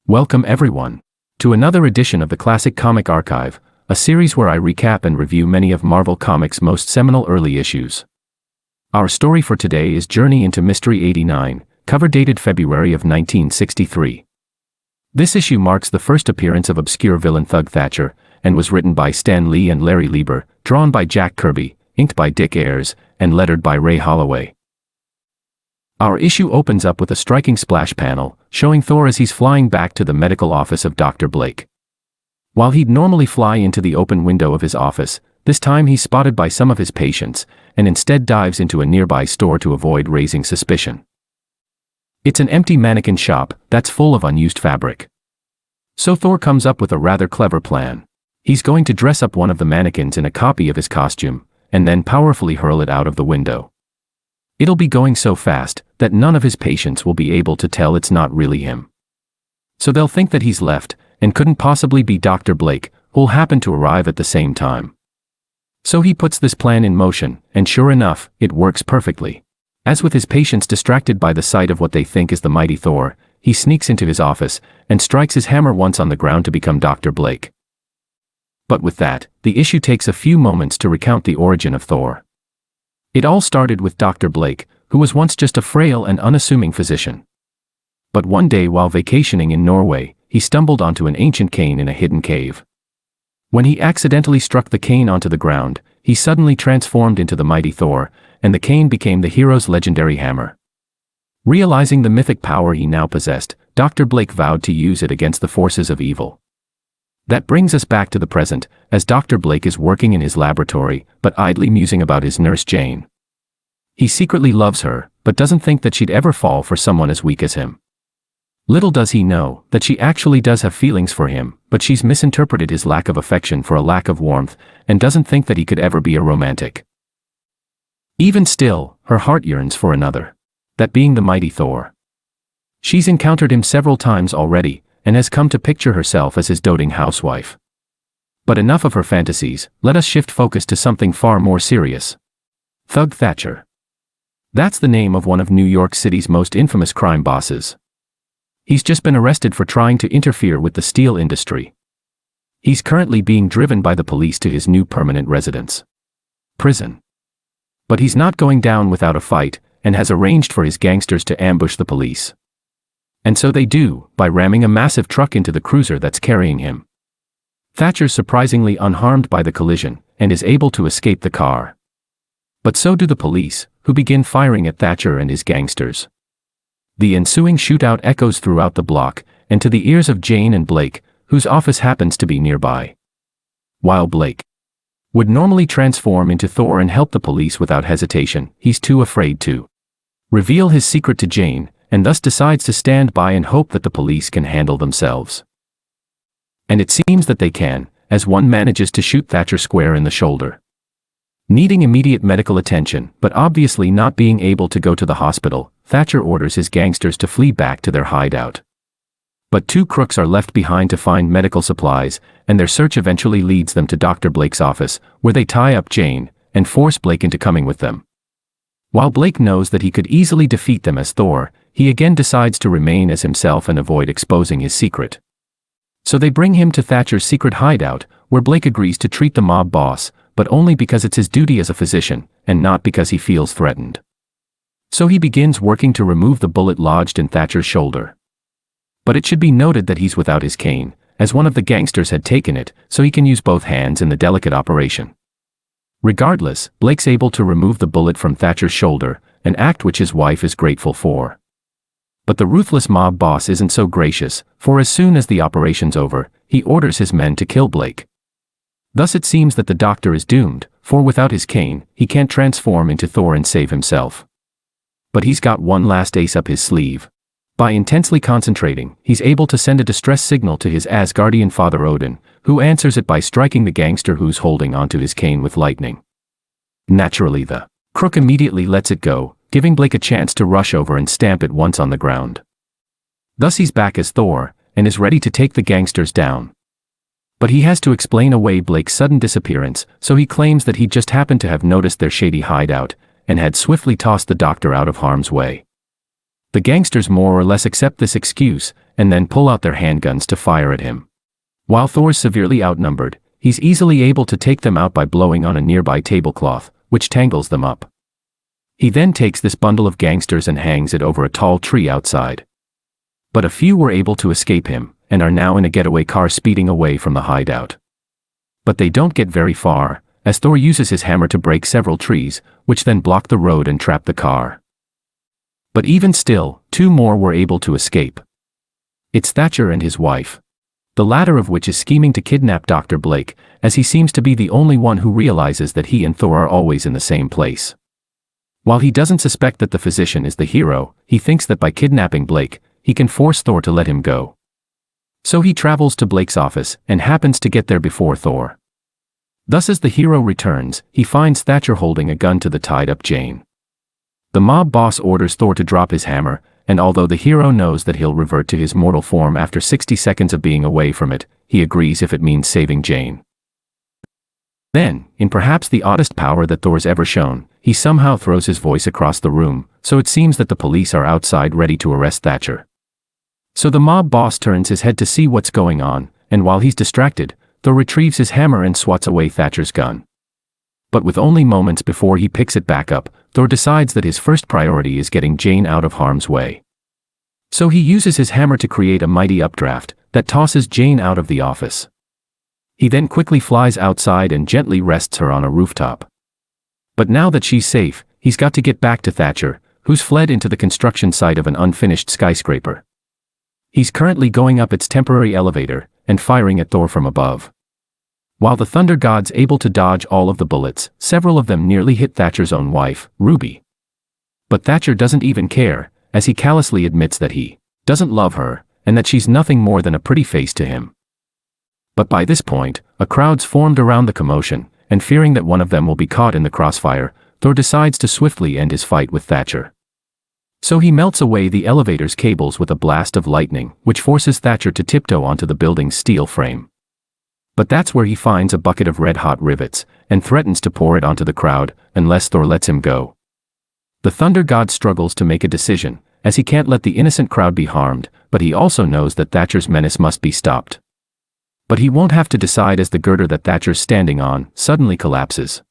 Welcome everyone to another edition of the Classic Comic Archive, a series where I recap and review many of Marvel Comics' most seminal early issues. Our story for today is Journey into Mystery 89, cover dated February of 1963. This issue marks the first appearance of obscure villain Thug Thatcher, and was written by Stan Lee and Larry Lieber, drawn by Jack Kirby, inked by Dick Ayers, and lettered by Ray Holloway. Our issue opens up with a striking splash panel, showing Thor as he's flying back to the medical office of Dr. Blake. While he'd normally fly into the open window of his office, this time he's spotted by some of his patients, and instead dives into a nearby store to avoid raising suspicion. It's an empty mannequin shop that's full of unused fabric. So Thor comes up with a rather clever plan. He's going to dress up one of the mannequins in a copy of his costume, and then powerfully hurl it out of the window. It'll be going so fast that none of his patients will be able to tell it's not really him. So they'll think that he's left, and couldn't possibly be Dr. Blake, who'll happen to arrive at the same time. So he puts this plan in motion, and sure enough, it works perfectly. As with his patients distracted by the sight of what they think is the mighty Thor, he sneaks into his office, and strikes his hammer once on the ground to become Dr. Blake. But with that, the issue takes a few moments to recount the origin of Thor. It all started with Dr. Blake, who was once just a frail and unassuming physician. But one day while vacationing in Norway, he stumbled onto an ancient cane in a hidden cave. When he accidentally struck the cane onto the ground, he suddenly transformed into the mighty Thor, and the cane became the hero's legendary hammer. Realizing the mythic power he now possessed, Dr. Blake vowed to use it against the forces of evil. That brings us back to the present, as Dr. Blake is working in his laboratory, but idly musing about his nurse Jane. He secretly loves her, but doesn't think that she'd ever fall for someone as weak as him. Little does he know that she actually does have feelings for him, but she's misinterpreted his lack of affection for a lack of warmth, and doesn't think that he could ever be a romantic. Even still, her heart yearns for another. That being the mighty Thor. She's encountered him several times already, and has come to picture herself as his doting housewife. But enough of her fantasies, let us shift focus to something far more serious. Thug Thatcher. That's the name of one of New York City's most infamous crime bosses. He's just been arrested for trying to interfere with the steel industry. He's currently being driven by the police to his new permanent residence. Prison. But he's not going down without a fight, and has arranged for his gangsters to ambush the police. And so they do, by ramming a massive truck into the cruiser that's carrying him. Thatcher's surprisingly unharmed by the collision, and is able to escape the car. But so do the police, who begin firing at Thatcher and his gangsters. The ensuing shootout echoes throughout the block, and to the ears of Jane and Blake, whose office happens to be nearby. While Blake would normally transform into Thor and help the police without hesitation, he's too afraid to reveal his secret to Jane, and thus decides to stand by and hope that the police can handle themselves. And it seems that they can, as one manages to shoot Thatcher square in the shoulder. Needing immediate medical attention, but obviously not being able to go to the hospital, Thatcher orders his gangsters to flee back to their hideout. But two crooks are left behind to find medical supplies, and their search eventually leads them to Dr. Blake's office, where they tie up Jane, and force Blake into coming with them. While Blake knows that he could easily defeat them as Thor, he again decides to remain as himself and avoid exposing his secret. So they bring him to Thatcher's secret hideout, where Blake agrees to treat the mob boss, but only because it's his duty as a physician, and not because he feels threatened. So he begins working to remove the bullet lodged in Thatcher's shoulder. But it should be noted that he's without his cane, as one of the gangsters had taken it, so he can use both hands in the delicate operation. Regardless, Blake's able to remove the bullet from Thatcher's shoulder, an act which his wife is grateful for. But the ruthless mob boss isn't so gracious, for as soon as the operation's over, he orders his men to kill Blake. Thus it seems that the doctor is doomed, for without his cane, he can't transform into Thor and save himself. But he's got one last ace up his sleeve. By intensely concentrating, he's able to send a distress signal to his Asgardian father Odin, who answers it by striking the gangster who's holding onto his cane with lightning. Naturally the crook immediately lets it go, giving Blake a chance to rush over and stamp it once on the ground. Thus he's back as Thor, and is ready to take the gangsters down. But he has to explain away Blake's sudden disappearance, so he claims that he just happened to have noticed their shady hideout, and had swiftly tossed the doctor out of harm's way. The gangsters more or less accept this excuse, and then pull out their handguns to fire at him. While Thor's severely outnumbered, he's easily able to take them out by blowing on a nearby tablecloth, which tangles them up. He then takes this bundle of gangsters and hangs it over a tall tree outside. But a few were able to escape him, and are now in a getaway car speeding away from the hideout. But they don't get very far, as Thor uses his hammer to break several trees, which then block the road and trap the car. But even still, 2 more were able to escape. It's Thatcher and his wife. The latter of which is scheming to kidnap Dr. Blake, as he seems to be the only one who realizes that he and Thor are always in the same place. While he doesn't suspect that the physician is the hero, he thinks that by kidnapping Blake, he can force Thor to let him go. So he travels to Blake's office, and happens to get there before Thor. Thus as the hero returns, he finds Thatcher holding a gun to the tied-up Jane. The mob boss orders Thor to drop his hammer, and although the hero knows that he'll revert to his mortal form after 60 seconds of being away from it, he agrees if it means saving Jane. Then, in perhaps the oddest power that Thor's ever shown, he somehow throws his voice across the room, so it seems that the police are outside ready to arrest Thatcher. So the mob boss turns his head to see what's going on, and while he's distracted, Thor retrieves his hammer and swats away Thatcher's gun. But with only moments before he picks it back up, Thor decides that his first priority is getting Jane out of harm's way. So he uses his hammer to create a mighty updraft that tosses Jane out of the office. He then quickly flies outside and gently rests her on a rooftop. But now that she's safe, he's got to get back to Thatcher, who's fled into the construction site of an unfinished skyscraper. He's currently going up its temporary elevator and firing at Thor from above. While the Thunder God's able to dodge all of the bullets, several of them nearly hit Thatcher's own wife, Ruby. But Thatcher doesn't even care, as he callously admits that he doesn't love her, and that she's nothing more than a pretty face to him. But by this point, a crowd's formed around the commotion, and fearing that one of them will be caught in the crossfire, Thor decides to swiftly end his fight with Thatcher. So he melts away the elevator's cables with a blast of lightning, which forces Thatcher to tiptoe onto the building's steel frame. But that's where he finds a bucket of red-hot rivets, and threatens to pour it onto the crowd, unless Thor lets him go. The Thunder God struggles to make a decision, as he can't let the innocent crowd be harmed, but he also knows that Thatcher's menace must be stopped. But he won't have to decide as the girder that Thatcher's standing on suddenly collapses.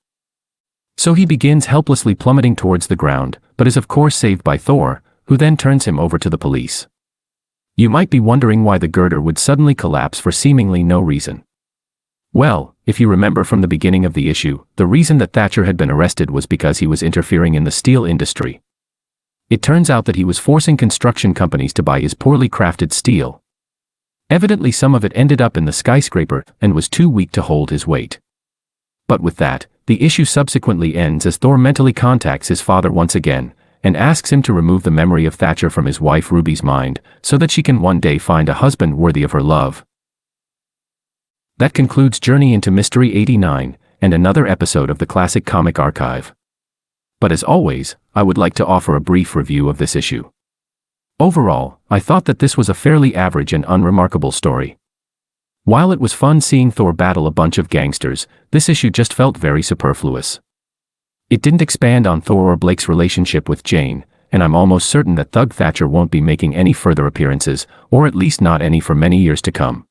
So he begins helplessly plummeting towards the ground, but is of course saved by Thor, who then turns him over to the police. You might be wondering why the girder would suddenly collapse for seemingly no reason. Well, if you remember from the beginning of the issue, the reason that Thatcher had been arrested was because he was interfering in the steel industry. It turns out that he was forcing construction companies to buy his poorly crafted steel. Evidently some of it ended up in the skyscraper and was too weak to hold his weight. But with that, the issue subsequently ends as Thor mentally contacts his father once again, and asks him to remove the memory of Thatcher from his wife Ruby's mind, so that she can one day find a husband worthy of her love. That concludes Journey into Mystery 89, and another episode of the Classic Comic Archive. But as always, I would like to offer a brief review of this issue. Overall, I thought that this was a fairly average and unremarkable story. While it was fun seeing Thor battle a bunch of gangsters, this issue just felt very superfluous. It didn't expand on Thor or Blake's relationship with Jane, and I'm almost certain that Thug Thatcher won't be making any further appearances, or at least not any for many years to come.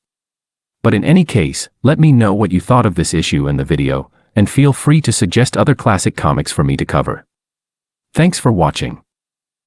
But in any case, let me know what you thought of this issue and the video, and feel free to suggest other classic comics for me to cover. Thanks for watching.